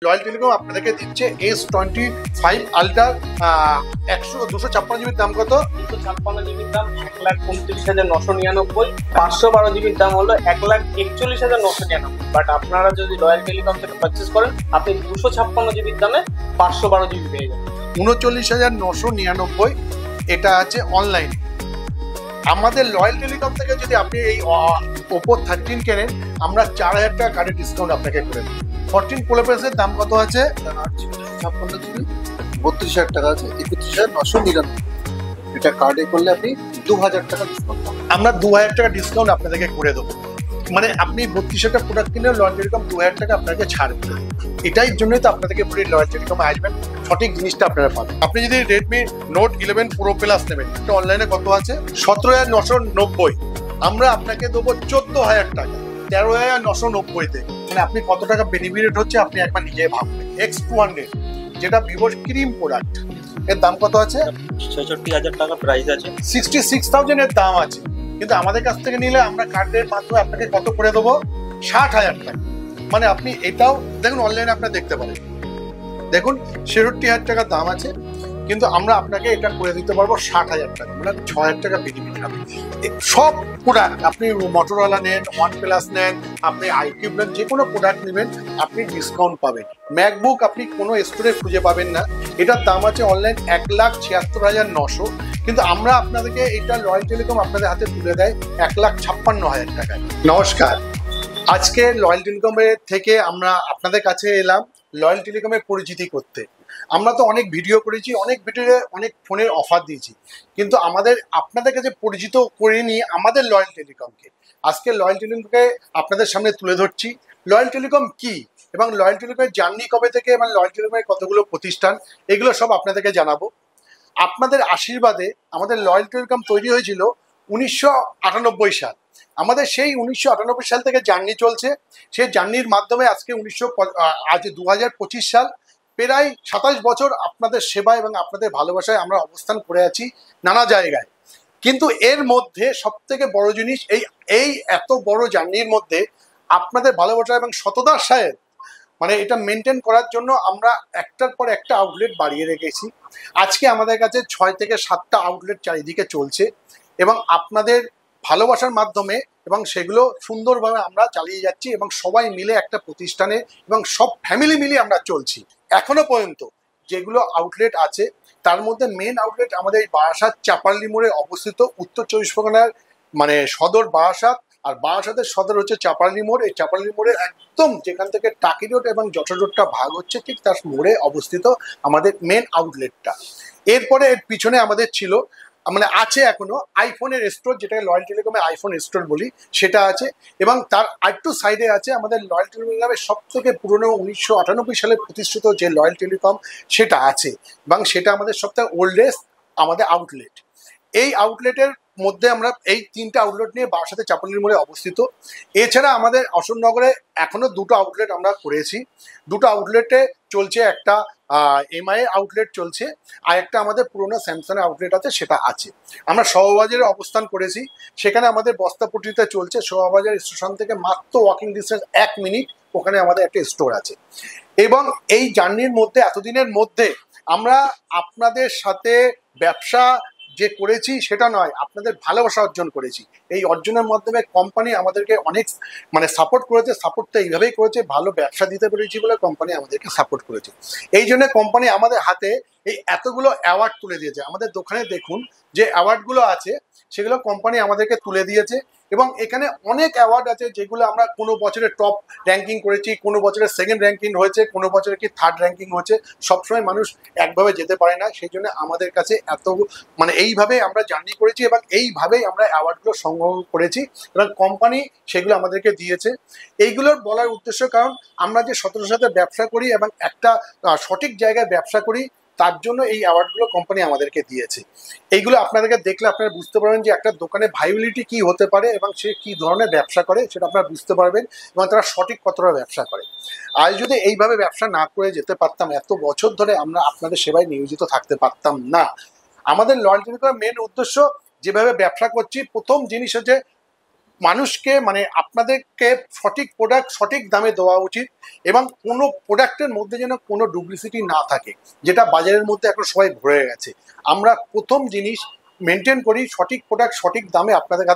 Royal telecom আপনাদেরকে দিচ্ছে S25 ultra 256 জিবির দাম কত? 256 জিবির দাম 1,29,999। 512 জিবির দাম হলো 1,41,999। বাট আপনারা যদি রয়্যাল টেলিকম থেকে পারচেস করেন আপনি 256 জিবির দামে 512 জিবি পেয়ে যাবেন। 39,999 এটা আছে অনলাইন। আমাদের রয়্যাল টেলিকম থেকে যদি আপনি এই ওপো 13 কেনেন আমরা 4,000 টাকা কার্ডের ডিসকাউন্ট আপনাকে করে দেব। 14 প্রো প্লাসের দাম কত আছে? 8 জিবি 56,000 টাকা আছে, 31,999। এটা কার্ডে করলে আপনি 2,000 টাকা ডিসকাউন্ট পাবেন। আমরা 2,000 টাকা ডিসকাউন্ট আপনাদেরকে করে দেবো। মানে আপনি 32,000 প্রোডাক্ট কিনে রয়্যাল টেলিকম 2,000 টাকা আপনাকে ছাড় করে দেবে। এটাই জন্যই তো আপনাদেরকে পুরো রয়্যাল টেলিকমে আসবেন, সঠিক জিনিসটা আপনারা পাবেন। আপনি যদি রেডমি নোট 11 প্রো প্লাস নেবেন, এটা অনলাইনে কত আছে? 17,990। আমরা আপনাকে দেবো 14,000 টাকা, 13,990-তে। মানে আপনি কত টাকা বেনিফিট হচ্ছে আপনি একবার নিজে ভাববেন। X200 যেটা ভিভোর ক্রিম প্রোডাক্ট, এর দাম কত আছে? 66,000 টাকা প্রাইস আছে। 66,000 এর দাম আছে, কিন্তু আমাদের কাছ থেকে নিলে আমরা কার্ডের মাধ্যমে আপনাকে কত করে দেবো? 60,000 টাকা। মানে আপনি এটাও দেখুন, অনলাইনে আপনারা দেখতে পারেন, দেখুন 66,000 টাকার দাম আছে, কিন্তু আমরা আপনাকে এটা করে দিতে পারবো 60,000 টাকা। মানে 6,000 টাকা বেনিফিট হবে। সব প্রোডাক্ট আপনি মোটরোলা নেন, ওয়ান প্লাস নেন, আপনি আইকিউব নেন, যে কোনো প্রোডাক্ট নেবেন আপনি ডিসকাউন্ট পাবেন। ম্যাকবুক আপনি কোনো স্টোরে খুঁজে পাবেন না, এটার দাম আছে অনলাইন 1,76,900, কিন্তু আমরা আপনাদেরকে এটা রয়্যাল টেলিকম আপনাদের হাতে তুলে দেয় 1,56,000 টাকায়। নমস্কার, আজকে রয়্যাল টেলিকমের থেকে আমরা আপনাদের কাছে এলাম রয়্যাল টেলিকমের পরিচিতি করতে। আমরা তো অনেক ভিডিও করেছি, অনেক ভিডিওতে অনেক ফোনের অফার দিয়েছি, কিন্তু আপনাদের কাছে পরিচিত করে নিয়ে আমাদের রয়্যাল টেলিকমকে আজকে রয়্যাল টেলিকমকে আপনাদের সামনে তুলে ধরছি। রয়্যাল টেলিকম কি এবং রয়্যাল টেলিকমের জার্নি কবে থেকে এবং রয়্যাল টেলিকমের কতগুলো প্রতিষ্ঠান, এগুলো সব আপনাদেরকে জানাবো। আপনাদের আশীর্বাদে আমাদের রয়্যাল টেলিকম তৈরি হয়েছিল 1998 সাল। আমাদের সেই 1998 সাল থেকে জার্নি চলছে। সেই জার্নির মাধ্যমে আজকে আজ 2025 সাল, প্রায় 27 বছর আপনাদের সেবা এবং আপনাদের ভালোবাসায় আমরা অবস্থান করে আছি নানা জায়গায়। কিন্তু এর মধ্যে সব থেকে বড় জিনিস এই এত বড় জার্নির মধ্যে আপনাদের ভালোবাসা এবং সততার সাথে মানে এটা মেনটেন করার জন্য আমরা একটার পর একটা আউটলেট বাড়িয়ে রেখেছি। আজকে আমাদের কাছে 6 থেকে 7টা আউটলেট চারিদিকে চলছে এবং আপনাদের ভালোবাসার মাধ্যমে এবং সেগুলো সুন্দরভাবে আমরা চালিয়ে যাচ্ছি এবং সবাই মিলে একটা প্রতিষ্ঠানে এবং সব ফ্যামিলি মিলে আমরা চলছি। এখনো পর্যন্ত যেগুলো আউটলেট আছে তার মধ্যে মেন আউটলেট আমাদের এই বারাসাত চাপালি মোড়ে অবস্থিত, উত্তর 24 পরগনার মানে সদর বারাসাত, আর বারাসাতের সদর হচ্ছে চাপালি মোড়। এই চাপালি মোড়ে একদম যেখান থেকে টাকি রোড এবং যশোর রোডটা ভাগ হচ্ছে ঠিক তার মোড়ে অবস্থিত আমাদের মেন আউটলেটটা। এরপরে এর পিছনে আমাদের ছিল মানে আছে এখনো আইফোনের স্টোর, যেটাকে রয়্যাল টেলিকমে আইফোন স্টোর বলি, সেটা আছে। এবং তার আরেকটু সাইডে আছে আমাদের রয়্যাল টেলিকমের সব থেকে পুরনো 1998 সালে প্রতিষ্ঠিত যে রয়্যাল টেলিকম, সেটা আছে এবং সেটা আমাদের সবথেকে ওল্ডেস্ট আমাদের আউটলেট। এই আউটলেটের মধ্যে আমরা এই 3টে আউটলেট নিয়ে বারাসাতে চাপালির মোড়ে অবস্থিত। এছাড়া আমাদের অশোকনগরে এখনো 2টো আউটলেট আমরা করেছি। 2টো আউটলেটে চলছে, একটা এমআই আউটলেট চলছে, আর একটা আমাদের পুরোনো স্যামসাং আউটলেট আছে, সেটা আছে। আমরা শোভাবাজারে অবস্থান করেছি, সেখানে আমাদের বস্তাপট্টিতে চলছে। শোভাবাজার স্টেশন থেকে মাত্র ওয়াকিং ডিস্টেন্স 1 মিনিট, ওখানে আমাদের একটা স্টোর আছে। এবং এই জার্নির মধ্যে এতদিনের মধ্যে আমরা আপনাদের সাথে ব্যবসা যে করেছি সেটা নয়, আপনাদের ভালোবাসা অর্জন করেছি। এই অর্জনের মাধ্যমে কোম্পানি আমাদেরকে অনেক মানে সাপোর্ট করেছে। সাপোর্টটা এইভাবেই করেছে, ভালো ব্যবসা দিতে পেরেছি বলে কোম্পানি আমাদেরকে সাপোর্ট করেছে। এই জন্য কোম্পানি আমাদের হাতে এই এতগুলো অ্যাওয়ার্ড তুলে দিয়েছে। আমাদের দোকানে দেখুন যে অ্যাওয়ার্ডগুলো আছে সেগুলো কোম্পানি আমাদেরকে তুলে দিয়েছে। এবং এখানে অনেক অ্যাওয়ার্ড আছে যেগুলো আমরা কোনো বছরে টপ র্যাঙ্কিং করেছি, কোনো বছরে সেকেন্ড র্যাঙ্কিং হয়েছে, কোনো বছরে কি থার্ড র্যাঙ্কিং হয়েছে। সবসময় মানুষ একভাবে যেতে পারে না, সেই জন্য আমাদের কাছে এত মানে এইভাবে আমরা জার্নি করেছি এবং এইভাবেই আমরা অ্যাওয়ার্ডগুলো সংগ্রহ করেছি এবং কোম্পানি সেগুলো আমাদেরকে দিয়েছে। এইগুলোর বলার উদ্দেশ্য কারণ আমরা যে সততার সাথে ব্যবসা করি এবং একটা সঠিক জায়গায় ব্যবসা করি, তার জন্য এই অ্যাওয়ার্ডগুলো কোম্পানি আমাদেরকে দিয়েছে। এইগুলো আপনাদেরকে দেখলে আপনারা বুঝতে পারবেন যে একটা দোকানে ভাইবিলিটি কি হতে পারে এবং সে কি ধরনের ব্যবসা করে সেটা আপনারা বুঝতে পারবেন এবং তারা সঠিক কতটা ব্যবসা করে। আর যদি এইভাবে ব্যবসা না করে যেতে পারতাম, এত বছর ধরে আমরা আপনাদের সেবায় নিয়োজিত থাকতে পারতাম না। আমাদের লয়ালটি করার মেন উদ্দেশ্য যেভাবে ব্যবসা করছি, প্রথম জিনিস হচ্ছে মানুষকে মানে আপনাদেরকে সঠিক প্রোডাক্ট সঠিক দামে দেওয়া উচিত, এবং কোনো প্রোডাক্টের মধ্যে যেন কোনো ডুপ্লিসিটি না থাকে, যেটা বাজারের মধ্যে এখন সবাই ভরে গেছে। আমরা প্রথম জিনিস মেনটেন করি সঠিক প্রোডাক্ট সঠিক দামে আপনাদের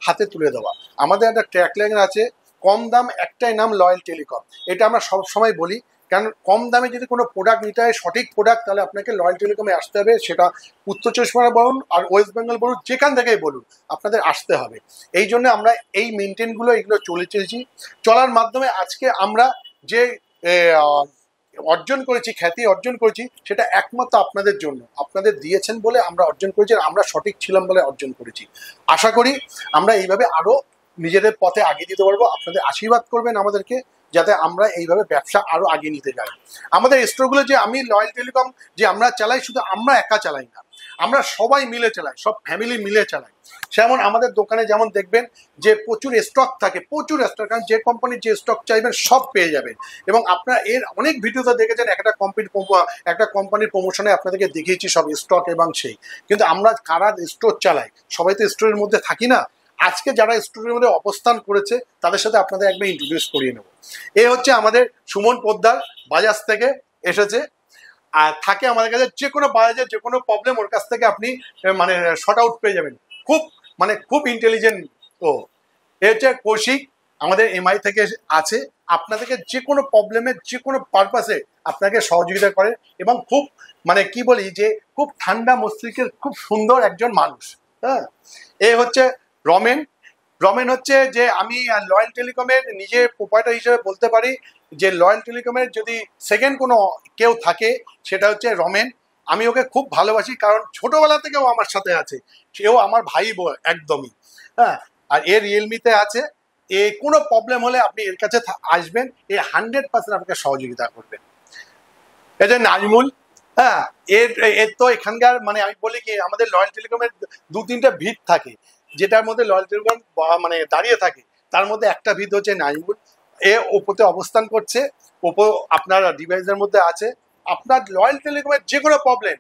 হাতে তুলে দেওয়া। আমাদের একটা ট্র্যাকলাইন আছে, কম দাম একটাই নাম লয়েল টেলিকম। এটা আমরা সব সময় বলি, কারণ কম দামে যদি কোনো প্রোডাক্ট নিতে হয় সঠিক প্রোডাক্ট, তাহলে আপনাকে লয়েল টেলিকমে আসতে হবে। সেটা উত্তর চব্বিশ পরগনা বলুন আর ওয়েস্ট বেঙ্গল বলুন, যেখান থেকেই বলুন আপনাদের আসতে হবে। এই জন্য আমরা এই মেনটেনগুলো এগুলো চলেছি, চলার মাধ্যমে আজকে আমরা যে অর্জন করেছি, খ্যাতি অর্জন করেছি, সেটা একমাত্র আপনাদের জন্য, আপনাদের দিয়েছেন বলে আমরা অর্জন করেছি, আমরা সঠিক ছিলাম বলে অর্জন করেছি। আশা করি আমরা এইভাবে আরো নিজেদের পথে আগিয়ে দিতে পারবো। আপনাদের আশীর্বাদ করবেন আমাদেরকে, যাতে আমরা এইভাবে ব্যবসা আরো আগিয়ে নিতে যাই। আমাদের স্টোরগুলো যে আমি লয়েল টেলিকম যে আমরা চালাই, শুধু আমরা একা চালাই না, আমরা সবাই মিলে চালাই, সব ফ্যামিলি মিলে চালাই। যেমন আমাদের দোকানে যেমন দেখবেন যে প্রচুর স্টক থাকে, প্রচুর স্টক, কারণ যে কোম্পানির যে স্টক চাইবেন সব পেয়ে যাবেন। এবং আপনারা এর অনেক ভিডিওতে দেখেছেন, একটা কোম্পানির প্রমোশনে আপনাদেরকে দেখিয়েছি সব স্টক এবং সেই। কিন্তু আমরা কারা স্টোর চালাই, সবাই তো স্টোরের মধ্যে থাকি না। আজকে যারা স্টোরের মধ্যে অবস্থান করেছে তাদের সাথে আপনাদের একবার ইন্ট্রোডিউস করিয়ে নেব। এ হচ্ছে আমাদের সুমন পোদ্দার, বাজাজ থেকে এসেছে, আর থাকে আমাদের কাছে। যে কোনো বাজাজের যে কোনো প্রবলেম ওর কাছ থেকে আপনি মানে শর্ট আউট পেয়ে যাবেন। খুব ইন্টেলিজেন্ট ও। এ হচ্ছে কৌশিক, আমাদের এমআই থেকে আছে। আপনাদেরকে যে কোনো প্রবলেমের যে কোনো পারপাসে আপনাকে সহযোগিতা করে, এবং খুব মানে কি বলি যে খুব ঠান্ডা মস্তিষ্কের খুব সুন্দর একজন মানুষ। হ্যাঁ, এ হচ্ছে রমেন। রমেন হচ্ছে যে আমি লয়েল টেলিকমের নিজে প্রোপাইটার হিসেবে বলতে পারি যে লয়েল টেলিকমের যদি সেকেন্ড কোনো কেউ থাকে সেটা হচ্ছে রমেন। আমি ওকে খুব ভালোবাসি, কারণ ছোটবেলা থেকেও আমার সাথে আছে, সেও আমার ভাই একদমই। হ্যাঁ, আর এ রিয়েলমিতে আছে। এ কোনো প্রবলেম হলে আপনি এর কাছে আসবেন, এ 100% আপনাকে সহযোগিতা করবেন। এই যে নাজমুল, হ্যাঁ, এর তো এখানকার মানে আমি বলি কি আমাদের লয়েল টেলিকমের 2-3টা ভিত থাকে, যেটার মধ্যে লয়েল টেলিকম মানে দাঁড়িয়ে থাকে, তার মধ্যে একটা ভিত হচ্ছে নাজমুল। এ ওপোতে অবস্থান করছে, ওপো আপনার ডিভাইসের মধ্যে আছে। আপনার লয়েল টেলিকমের যে কোনো প্রবলেম,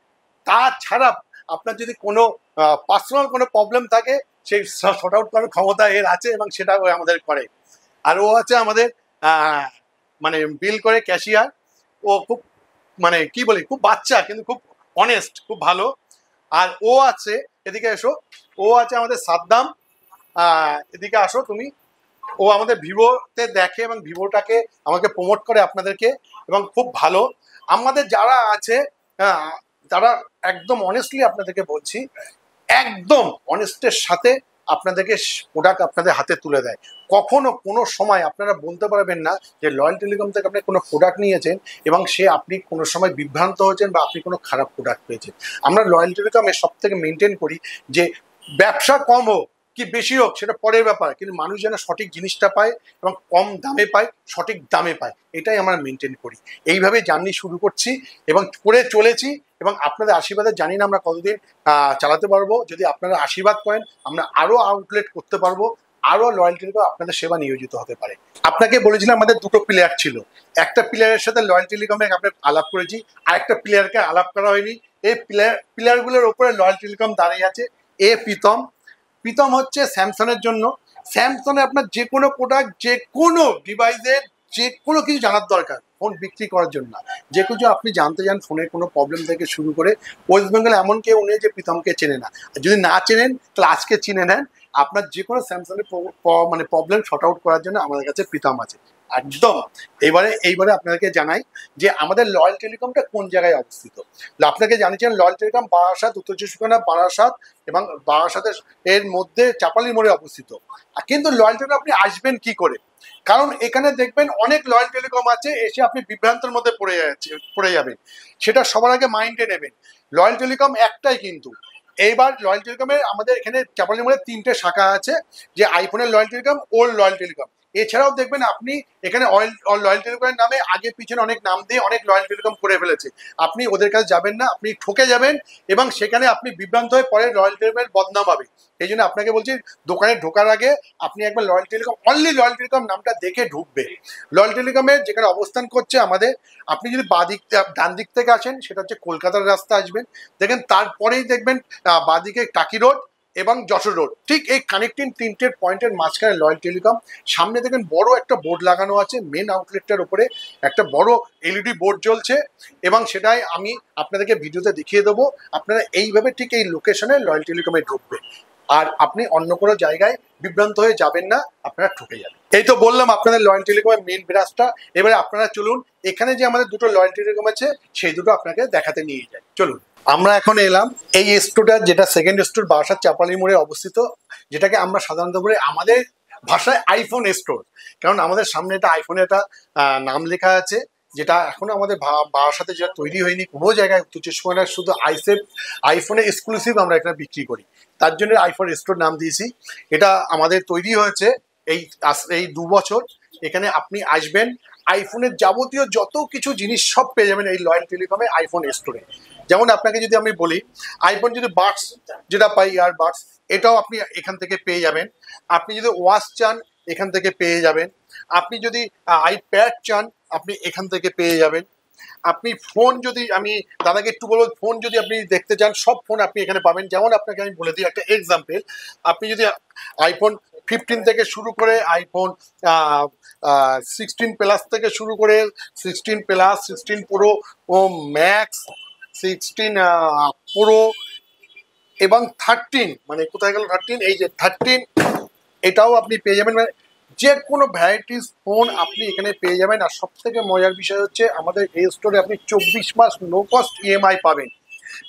তাছাড়া আপনার যদি কোনো পার্সোনাল কোনো প্রবলেম থাকে, সেই শর্ট আউট করার ক্ষমতা এর আছে, এবং সেটা ও আমাদের করে। আর ও আছে আমাদের মানে বিল করে ক্যাশিয়ার। ও খুব মানে কি বলি খুব বাচ্চা, কিন্তু খুব অনেস্ট, খুব ভালো। আর ও আছে, এদিকে এসো, ও আছে আমাদের সাদ্দাম। এদিকে আসো তুমি। ও আমাদের ভিভোতে দেখে এবং ভিভোটাকে আমাকে প্রমোট করে আপনাদেরকে, এবং খুব ভালো। আমাদের যারা আছে তারা একদম অনেস্টলি আপনাদেরকে বলছি, একদম অনেস্টের সাথে আপনাদেরকে প্রোডাক্ট আপনাদের হাতে তুলে দেয়। কখনো কোনো সময় আপনারা বলতে পারবেন না যে লয়েল টেলিকম থেকে আপনি কোনো প্রোডাক্ট নিয়েছেন এবং আপনি কোনো সময় বিভ্রান্ত হয়েছেন বা আপনি কোনো খারাপ প্রোডাক্ট পেয়েছেন। আমরা লয়েল টেলিকমে সব থেকে মেনটেন করি যে ব্যবসা কম হোক কি বেশি হোক সেটা পরের ব্যাপার, কিন্তু মানুষ যেন সঠিক জিনিসটা পায় এবং কম দামে পায়, সঠিক দামে পায়, এটাই আমরা মেনটেন করি। এইভাবে জার্নি শুরু করছি এবং করে চলেছি, এবং আপনাদের আশীর্বাদে জানি না আমরা কতদিন চালাতে পারবো। যদি আপনারা আশীর্বাদ করেন আমরা আরো আউটলেট করতে পারবো, আরো লয়েল টেলিকম আপনাদের সেবা নিয়োজিত হতে পারে। আপনাকে বলেছিলাম আমাদের দুটো প্লেয়ার ছিল, একটা প্লেয়ারের সাথে লয়েল টেলিকমে আমরা আলাপ করেছি, আর একটা প্লেয়ারকে আলাপ করা হয়নি। এই প্লেয়ারগুলোর উপরে লয়েল টেলিকম দাঁড়িয়ে আছে। এ প্রীতম হচ্ছে স্যামসাংয়ের জন্য। স্যামসাংয়ে আপনার যে কোনো প্রোডাক্ট, যে কোনো ডিভাইসের যে কোনো কিছু জানার দরকার, ফোন বিক্রি করার জন্য যে কিছু আপনি জানতে চান, ফোনের কোনো প্রবলেম থেকে শুরু করে, ওয়েস্ট বেঙ্গলে এমন কেউ নেই যে প্রীতমকে চেনে না। যদি না চেনেন তাহলে আজকে চিনে নেন। আপনার যে কোনো স্যামসাংয়ের মানে প্রবলেম শর্ট আউট করার জন্য আমাদের কাছে প্রীতম আছে একদম। এইবারে আপনাদেরকে জানাই যে আমাদের লয়েল টেলিকমটা কোন জায়গায় অবস্থিত। আপনাকে জানিয়েছেন লয়েল টেলিকম বারাসাত, উত্তর চব্বিশ পরগনা বারাসাত, এবং বারাসাতের এর মধ্যে চাপালি মোড়ে অবস্থিত। কিন্তু লয়েল টেলিকম আপনি আসবেন কি করে, কারণ এখানে দেখবেন অনেক লয়েল টেলিকম আছে, এসে আপনি বিভ্রান্তের মধ্যে পড়ে যাবেন। সেটা সবার আগে মাইন্ডে নেবেন, লয়েল টেলিকম একটাই। কিন্তু এইবার লয়েল টেলিকমের আমাদের এখানে চাপালি মোড়ে 3টে শাখা আছে, যে আইফোনের loyal telecom, old loyal telecom. এছাড়াও দেখবেন আপনি এখানে লয়েল টেলিকমের নামে আগে পিছনে অনেক নাম দিয়ে অনেক লয়েল টেলিকম করে ফেলেছে। আপনি ওদের কাছে যাবেন না, আপনি ঠকে যাবেন, এবং সেখানে আপনি বিভ্রান্ত হয়ে পরে লয়েল টেলিকমের বদনাম হবে। এই জন্য আপনাকে বলছি দোকানে ঢোকার আগে আপনি একবার loyal telecom, only loyal telecom নামটা দেখে ঢুকবে। লয়েল টেলিকমের যেখানে অবস্থান করছে আমাদের, আপনি যদি ডান দিক থেকে আসেন সেটা হচ্ছে কলকাতার রাস্তা আসবেন, দেখেন তারপরেই দেখবেন বাঁদিকে টাকি রোড, এবং যশোর রোড, ঠিক এই কানেক্টিং তিনটের পয়েন্টের মাঝখানে লয়েল টেলিকম। সামনে দেখেন বড় একটা বোর্ড লাগানো আছে, মেন আউটলেটটার উপরে একটা বড় এলইডি বোর্ড জ্বলছে, এবং সেটাই আমি আপনাদেরকে ভিডিওতে দেখিয়ে দেবো। আপনারা এইভাবে ঠিক এই লোকেশনে লয়েল টেলিকমে ঢুকবে, আর আপনি অন্য কোনো জায়গায় বিভ্রান্ত হয়ে যাবেন না, আপনারা ঠকে যাবেন। এই তো বললাম আপনাদের লয়েল টেলিকমের মেন ব্রাঞ্চটা। এবারে আপনারা চলুন, এখানে যে আমাদের দুটো লয়েল টেলিকম আছে সেই দুটো আপনাকে দেখাতে নিয়ে যাই, চলুন। আমরা এখন এলাম এই স্টোরটা, যেটা সেকেন্ড স্টোর বারাসাত চাপালি মোড়ে অবস্থিত, যেটাকে আমরা সাধারণত বলি আমাদের ভাষায় আইফোন স্টোর, কারণ আমাদের সামনে একটা আইফোনের একটা নাম লেখা আছে, যেটা এখনো আমাদের বারাসাতে যেটা তৈরি হয়নি কোনো জায়গায় উত্তর চব্বিশ পরগনায়, শুধু আইফোনে এক্সক্লুসিভ আমরা এখানে বিক্রি করি, তার জন্য আইফোন স্টোর নাম দিয়েছি। এটা আমাদের তৈরি হয়েছে এই 2 বছর। এখানে আপনি আসবেন, আইফোনের যাবতীয় যত কিছু জিনিস সব পেয়ে যাবেন এই লয়েল টেলিকমে আইফোন স্টোরে। যেমন আপনাকে যদি আমি বলি, আইফোন যদি বাডস যেটা পাই, ইয়ার বাডস, এটাও আপনি এখান থেকে পেয়ে যাবেন। আপনি যদি ওয়াচ চান এখান থেকে পেয়ে যাবেন। আপনি যদি আইপ্যাড চান আপনি এখান থেকে পেয়ে যাবেন। আপনি ফোন যদি, আমি দাদাকে একটু বলবো, ফোন যদি আপনি দেখতে চান সব ফোন আপনি এখানে পাবেন। যেমন আপনাকে আমি বলে দিই একটা এক্সাম্পল, আপনি যদি আইফোন 15 থেকে শুরু করে আইফোন 16 প্লাস থেকে শুরু করে 16 প্লাস, 16 প্রো ও ম্যাক্স, 16 প্রো এবং 13, মানে কোথায় গেল 13, এই যে 13, এটাও আপনি পেয়ে যাবেন। মানে যে কোনো ভ্যারাইটিস ফোন আপনি এখানে পেয়ে যাবেন। আর সব থেকে মজার বিষয় হচ্ছে আমাদের এই স্টোরে আপনি 24 মাস নো কস্ট ইএমআই পাবেন,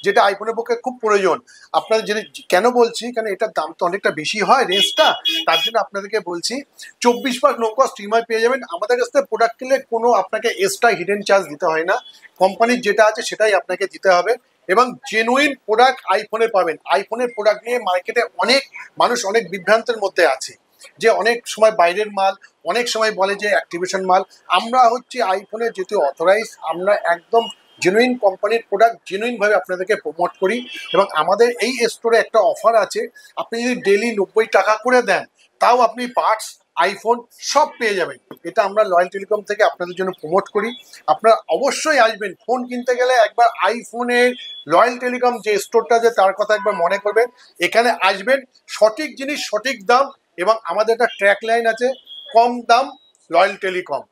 যেটা আইফোনের পক্ষে খুব প্রয়োজন। আপনাদের যদি কেন বলছি, কারণ এটার দাম তো অনেকটা বেশি হয় রেঞ্জটা, তার জন্য আপনাদেরকে বলছি 24 মাস নো কস্ট ইএমআই পেয়ে যাবেন। আমাদের কাছ থেকে প্রোডাক্ট কিনলে কোনো আপনাকে এক্সট্রা হিডেন চার্জ দিতে হয় না, কোম্পানির যেটা আছে সেটাই আপনাকে দিতে হবে, এবং জেনুইন প্রোডাক্ট আইফোনে পাবেন। আইফোনের প্রোডাক্ট নিয়ে মার্কেটে অনেক মানুষ অনেক বিভ্রান্তের মধ্যে আছে, যে অনেক সময় বাইরের মাল, অনেক সময় বলে যে অ্যাক্টিভেশন মাল। আমরা হচ্ছে আইফোনের যেহেতু অথরাইজ, আমরা একদম জেনুইন কোম্পানির প্রোডাক্ট জেনুইনভাবে আপনাদেরকে প্রমোট করি। এবং আমাদের এই স্টোরে একটা অফার আছে, আপনি যদি ডেলি 90 টাকা করে দেন তাও আপনি বাডস, আইফোন সব পেয়ে যাবেন। এটা আমরা লয়েল টেলিকম থেকে আপনাদের জন্য প্রমোট করি। আপনারা অবশ্যই আসবেন, ফোন কিনতে গেলে একবার আইফোনের লয়েল টেলিকম যে স্টোরটা আছে তার কথা একবার মনে করবেন। এখানে আসবেন, সঠিক জিনিস সঠিক দাম, এবং আমাদের একটা ট্র্যাক লাইন আছে, কম দাম লয়েল টেলিকম।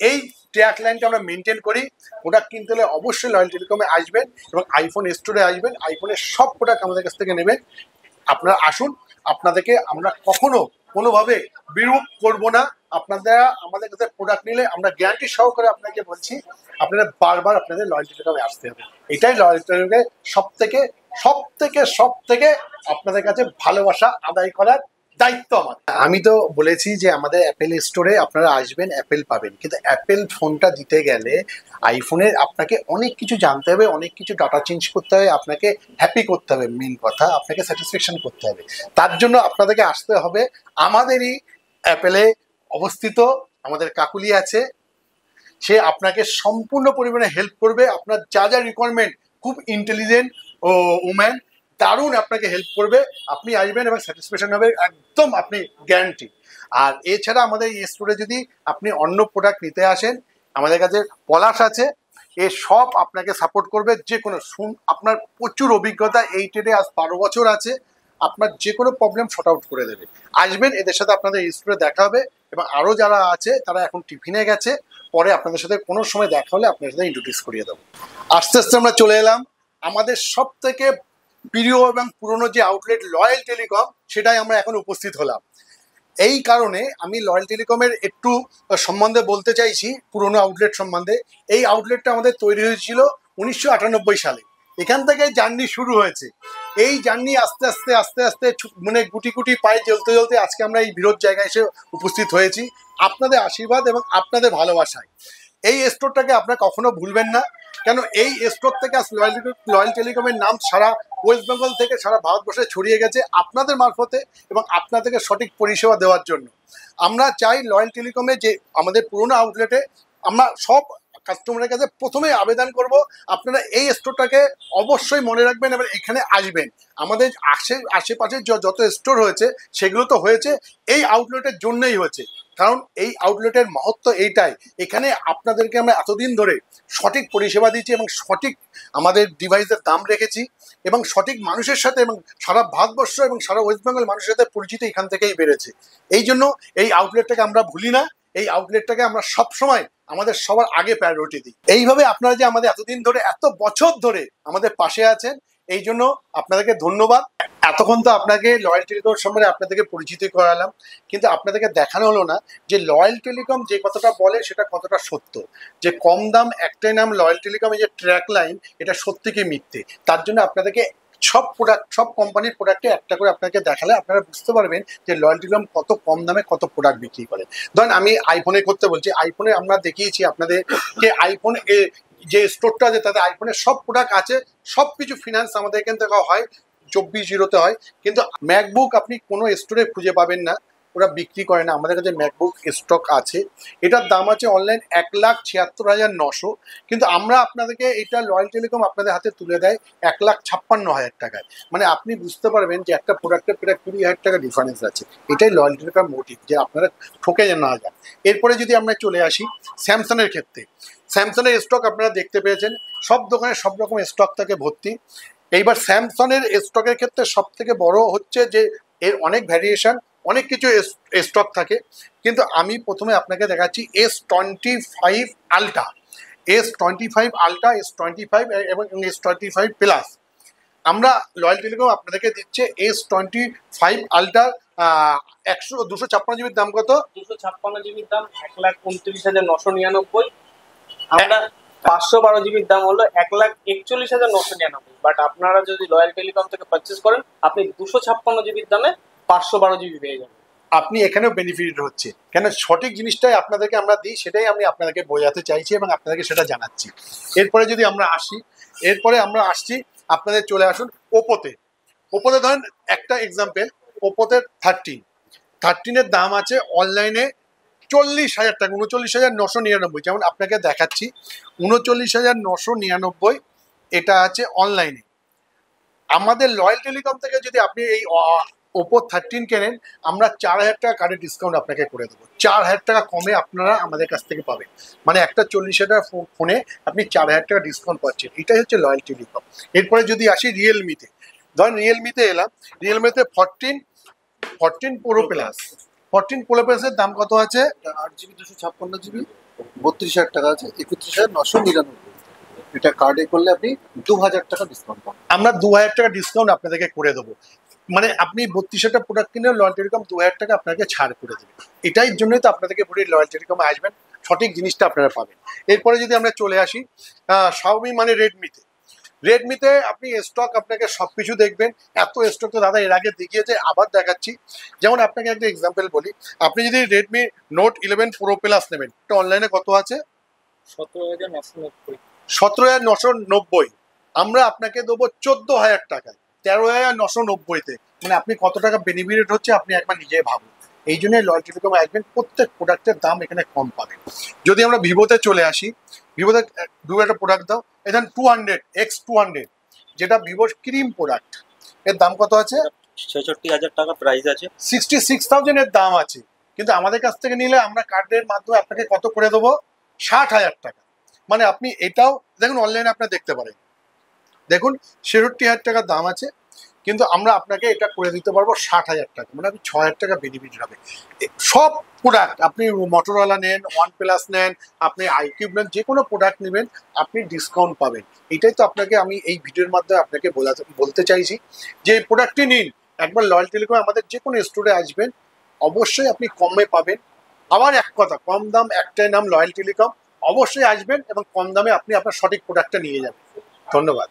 এই ট্র্যাক লাইনটা আমরা মেনটেন করি। প্রোডাক্ট কিনতে হলে অবশ্যই লয়েল টেলিকমে আসবেন এবং আইফোন স্টোরে আসবেন, আইফোনের সব প্রোডাক্ট আমাদের কাছ থেকে নেবেন। আপনারা আসুন, আপনাদেরকে আমরা কখনো কোনোভাবে বিরূপ করব না। আপনারা আমাদের কাছে প্রোডাক্ট নিলে আমরা গ্যারান্টি সহকারে আপনাকে বলছি, আপনারা বারবার আপনাদের লয়েল টেলিকমে আসতে হবে। এটাই লয়েল টেলিকমে সব থেকে আপনাদের কাছে ভালোবাসা আদায় করার দায়িত্ব আমার। আমি তো বলেছি যে আমাদের অ্যাপেল স্টোরে আপনারা আসবেন, অ্যাপেল পাবেন, কিন্তু অ্যাপেল ফোনটা দিতে গেলে আইফোনের আপনাকে অনেক কিছু জানতে হবে, অনেক কিছু ডাটা চেঞ্জ করতে হবে, আপনাকে হ্যাপি করতে হবে, মেন কথা আপনাকে স্যাটিসফ্যাকশন করতে হবে। তার জন্য আপনাদেরকে আসতে হবে আমাদেরই অ্যাপেলে অবস্থিত, আমাদের কাকুলি আছে, সে আপনাকে সম্পূর্ণ পরিমাণে হেল্প করবে। আপনার যা যা রিকোয়ারমেন্ট, খুব ইন্টেলিজেন্ট ও ওম্যান, দারুণ আপনাকে হেল্প করবে। আপনি আসবেন এবং স্যাটিসফ্যাকশন হবে, একদম আপনি গ্যারান্টি। আর এছাড়া আমাদের এই স্টোরে যদি আপনি অন্য প্রোডাক্ট নিতে আসেন, আমাদের কাছে পলাশ আছে, এ সব আপনাকে সাপোর্ট করবে। যে কোনো আপনার প্রচুর অভিজ্ঞতা, এই ট্রেডে আজ 12 বছর আছে, আপনার যে কোনো প্রবলেম শর্ট আউট করে দেবে। আসবেন, এদের সাথে আপনাদের এই স্টোরে দেখা হবে, এবং আরও যারা আছে তারা এখন টিফিনে গেছে, পরে আপনাদের সাথে কোনো সময় দেখা হলে আপনাদের সাথে ইন্ট্রোডিউস করিয়ে দেবো। আস্তে আস্তে আমরা চলে এলাম আমাদের সব থেকে প্রিয় এবং পুরনো যে আউটলেট লয়েল টেলিকম, সেটাই আমরা এখন উপস্থিত হলাম। এই কারণে আমি লয়েল টেলিকমের একটু সম্বন্ধে বলতে চাইছি, পুরনো আউটলেট সম্বন্ধে। এই আউটলেটটা আমাদের তৈরি হয়েছিল 1998 সালে। এখান থেকে জার্নি শুরু হয়েছে। এই জার্নি আস্তে আস্তে মানে গুটি গুটি পায়ে চলতে চলতে আজকে আমরা এই বৃহৎ জায়গায় এসে উপস্থিত হয়েছি, আপনাদের আশীর্বাদ এবং আপনাদের ভালোবাসায়। এই স্টোরটাকে আপনারা কখনো ভুলবেন না, কেন এই স্টোর থেকে আজ লয়েল টেলিকমের নাম সারা ওয়েস্ট বেঙ্গল থেকে সারা ভারতবর্ষে ছড়িয়ে গেছে আপনাদের মারফতে, এবং আপনাদেরকে সঠিক পরিষেবা দেওয়ার জন্য। আমরা চাই লয়েল টেলিকমে যে আমাদের পুরোনো আউটলেটে আমরা সব কাস্টমারের কাছে প্রথমে আবেদন করব, আপনারা এই স্টোরটাকে অবশ্যই মনে রাখবেন এবং এখানে আসবেন। আমাদের আশেপাশে যত স্টোর হয়েছে সেগুলো তো হয়েছে এই আউটলেটের জন্যই হয়েছে, কারণ এই আউটলেটের মহত্ব এইটাই, এখানে আপনাদেরকে আমরা এতদিন ধরে সঠিক পরিষেবা দিচ্ছি এবং সঠিক আমাদের ডিভাইসের দাম রেখেছি এবং সঠিক মানুষের সাথে এবং সারা ভারতবর্ষ এবং সারা ওয়েস্ট বেঙ্গল মানুষের সাথে পরিচিতি এখান থেকেই বেড়েছে। এই জন্য এই আউটলেটটাকে আমরা ভুলি না, এই আউটলেটটাকে আমরা সবসময় আমাদের সবার আগে প্রায়োরিটি দিই। এইভাবে আপনারা যে আমাদের এতদিন ধরে এত বছর ধরে আমাদের পাশে আছেন, এই জন্য আপনাদেরকে ধন্যবাদ। এতক্ষণ তো আপনাকে লয়াল টেলিকম সম্বন্ধে আপনাদেরকে পরিচিতি করালাম, কিন্তু আপনাদেরকে দেখানো হলো না যে লয়াল টেলিকম যে কথাটা বলে সেটা কতটা সত্য, যে কম দাম একটাই নাম লয়াল টেলিকম, এই যে ট্র্যাক লাইন, এটা সত্যি কি মিথ্যে। তার জন্য আপনাদেরকে সব প্রোডাক্ট, সব কোম্পানির প্রোডাক্টে একটা করে আপনাকে দেখালে আপনারা বুঝতে পারবেন যে লয়াল টেলিকম কত কম দামে কত প্রোডাক্ট বিক্রি করে। ধরেন আমি আইফোনে করতে বলছি, আইফোনে আমরা দেখিয়েছি আপনাদেরকে, আইফোন যে স্টোরটা আছে তাতে আইফোনের সব প্রোডাক্ট আছে, সব কিছু ফিনান্স আমাদের এখান থেকে হয়, 24/0-তে হয়। কিন্তু ম্যাকবুক আপনি কোনো স্টোরে খুঁজে পাবেন না, ওরা বিক্রি করে না। আমাদের কাছে ম্যাকবুক স্টক আছে, এটার দাম আছে অনলাইন 1,76,900, কিন্তু আমরা আপনাদেরকে এটা লয়াল টেলিকম আপনাদের হাতে তুলে দেয় 1,56,000 টাকায়। মানে আপনি বুঝতে পারবেন যে একটা প্রোডাক্টের প্রায় 20,000 টাকা ডিফারেন্স আছে। এটাই লয়াল টেলিকম মোটিভ, যে আপনারা ঠকে না যান। এরপরে যদি আমরা চলে আসি স্যামসাংয়ের ক্ষেত্রে, স্যামসাংয়ের স্টক আপনারা দেখতে পেয়েছেন, সব দোকানে সব রকম স্টক থাকে ভর্তি। এইবার স্যামসাংয়ের স্টকের ক্ষেত্রে সব থেকে বড় হচ্ছে যে এর অনেক ভ্যারিয়েশন, অনেক কিছু স্টক থাকে। কিন্তু আমি প্রথমে আপনাকে দেখাচ্ছি S25 ultra, S25 ultra, S25 এবং S25 প্লাস। আমরা লয়াল টেলিকম আপনাদেরকে দিচ্ছে S25 আলট্রা 256 জিবির দাম কত? 256 জিবির দাম 1,29,999। আমরা 512 জিবির দাম হলো 1,41,999। বাট আপনারা যদি লয়াল টেলিকম থেকে পারচেস করেন, আপনি 256 জিবির দামে 512 জিবি পেয়ে যাবেন। আপনি এখানেও বেনিফিট হচ্ছে, কেন সঠিক জিনিসটাই আপনাদেরকে আমরা দিই, সেটাই আমি আপনাদেরকে বোঝাতে চাইছি এবং আপনাদেরকে সেটা জানাচ্ছি। এরপরে যদি আমরা আসি, এরপরে আমরা আসছি আপনাদের চলে আসুন ওপোতে। ওপোতে ধরেন একটা এক্সাম্পল, ওপোতে 13-এর দাম আছে অনলাইনে 40,000 টাকা, 39,999। যেমন আপনাকে দেখাচ্ছি 39,999 এটা আছে অনলাইনে। আমাদের লয়াল টেলিকম থেকে যদি আপনি এই ওপো 13 কেনেন, আমরা 4,000 টাকা কার্ডের ডিসকাউন্ট আপনাকে করে দেবো। 4,000 টাকা কমে আপনারা আমাদের কাছ থেকে পাবেন, মানে একটা 40,000 টাকা ফোনে আপনি 4,000 টাকা ডিসকাউন্ট পাচ্ছেন। এটাই হচ্ছে লয়াল টেলিকম। এরপরে যদি আসি রিয়েলমিতে, ধরেন রিয়েলমিতে এলাম, রিয়েলমিতে 14 প্রো প্লাস, 14 প্রো প্লাসের দাম কত আছে? 8GB 256GB 32,000 টাকা আছে, 31,999। এটা কার্ডে করলে আপনি 2,000 টাকা ডিসকাউন্ট পাবেন। আমরা 2,000 টাকা ডিসকাউন্ট আপনাদেরকে করে দেবো, মানে আপনি 32,000 প্রোডাক্ট কিনে লয়াল টেলিকম 2,000 টাকা আপনাকে ছাড় করে দেবে। এটাই জন্যই তো আপনাদেরকে বলি লয়াল টেলিকমে আসবেন, সঠিক জিনিসটা আপনারা পাবেন। এরপরে যদি আমরা চলে আসি শাওমি মানে রেডমিতে আপনি স্টক আপনাকে সব কিছু দেখবেন, এত স্টক তো দাদা এর আগে দেখিয়েছে, আবার দেখাচ্ছি। যেমন আপনাকে একটা এক্সাম্পল বলি, আপনি যদি রেডমি নোট 11 প্রো প্লাস নেবেন, এটা অনলাইনে কত আছে? 17,990। 17,990। আমরা আপনাকে দেবো 14,000 টাকায়, 13,990-তে। মানে আপনি কত টাকা বেনিফিট হচ্ছে আপনি একবার নিজে ভাবুন। এই জন্যই লয়াল টেলিকম আসবেন, প্রত্যেক প্রোডাক্টের দাম এখানে কম পাবেন। যদি আমরা ভিভোতে চলে আসি, ভিভোতে একটা প্রোডাক্ট দাও, এখানে 200 X200, যেটা ভিভোর ক্রিম প্রোডাক্ট, এর দাম কত আছে? 66,000 টাকা প্রাইস আছে। 66,000 এর দাম আছে, কিন্তু আমাদের কাছ থেকে নিলে আমরা কার্ডের মাধ্যমে আপনাকে কত করে দেবো? 60,000 টাকা। মানে আপনি এটাও দেখুন, অনলাইনে আপনারা দেখতে পারেন, দেখুন 66,000 টাকার দাম আছে, কিন্তু আমরা আপনাকে এটা করে দিতে পারবো 60,000 টাকা। মানে আপনি 6,000 টাকা বেনিফিট হবে। সব প্রোডাক্ট আপনি মোটরোলা নেন, OnePlus নেন, আপনি iQube নেন, যে কোনো প্রোডাক্ট নেবেন আপনি ডিসকাউন্ট পাবেন। এটাই তো আপনাকে আমি এই ভিডিওর মাধ্যমে আপনাকে বলতে চাইছি, যে প্রোডাক্টটি নিন, একবার লয়াল টেলিকম আমাদের যে কোনো স্টোরে আসবেন, অবশ্যই আপনি কমে পাবেন। আবার এক কথা, কম দাম একটাই নাম লয়াল টেলিকম, অবশ্যই আসবেন এবং কম দামে আপনি আপনার সঠিক প্রোডাক্টটা নিয়ে যাবেন। ধন্যবাদ।